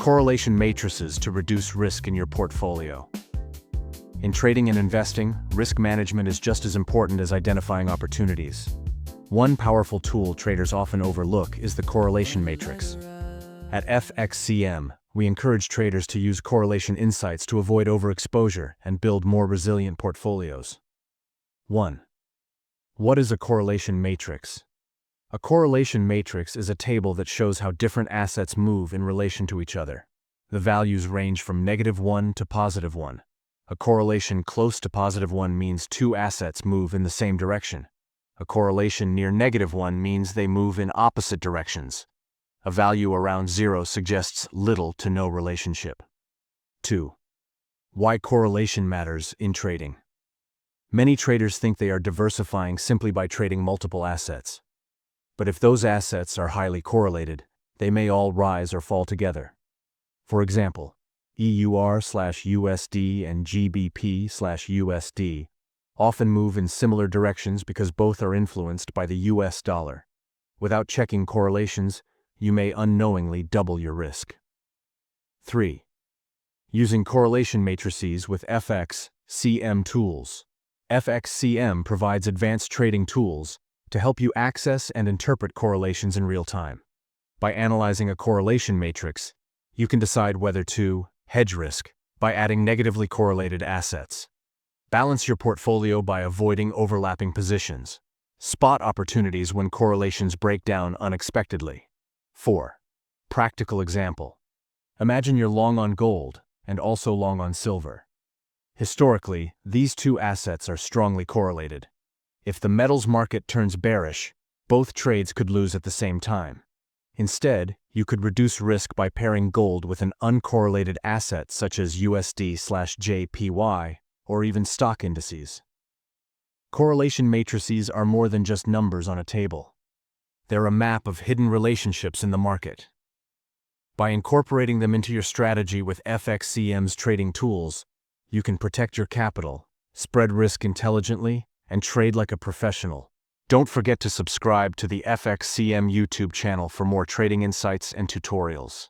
correlation matrices to reduce risk in your portfolio. In trading and investing, risk management is just as important as identifying opportunities. One powerful tool traders often overlook is the correlation matrix. At FXCM, we encourage traders to use correlation insights to avoid overexposure and build more resilient portfolios. 1. What is a correlation matrix? A correlation matrix is a table that shows how different assets move in relation to each other. The values range from -1 to +1. A correlation close to +1 means two assets move in the same direction. A correlation near -1 means they move in opposite directions. A value around 0 suggests little to no relationship. 2. Why correlation matters in trading. Many traders think they are diversifying simply by trading multiple assets. But if those assets are highly correlated, they may all rise or fall together. For example, EUR/USD and GBP/USD often move in similar directions because both are influenced by the US dollar. Without checking correlations, you may unknowingly double your risk. 3. Using correlation matrices with FXCM tools. FXCM provides advanced trading tools to help you access and interpret correlations in real time. By analyzing a correlation matrix, you can decide whether to hedge risk by adding negatively correlated assets, balance your portfolio by avoiding overlapping positions, spot opportunities when correlations break down unexpectedly. 4. Practical example. Imagine you're long on gold and also long on silver. Historically, these two assets are strongly correlated. If the metals market turns bearish, both trades could lose at the same time. Instead, you could reduce risk by pairing gold with an uncorrelated asset such as USD/JPY or even stock indices. Correlation matrices are more than just numbers on a table. They're a map of hidden relationships in the market. By incorporating them into your strategy with FXCM's trading tools, you can protect your capital, spread risk intelligently, and trade like a professional. Don't forget to subscribe to the FXCM YouTube channel for more trading insights and tutorials.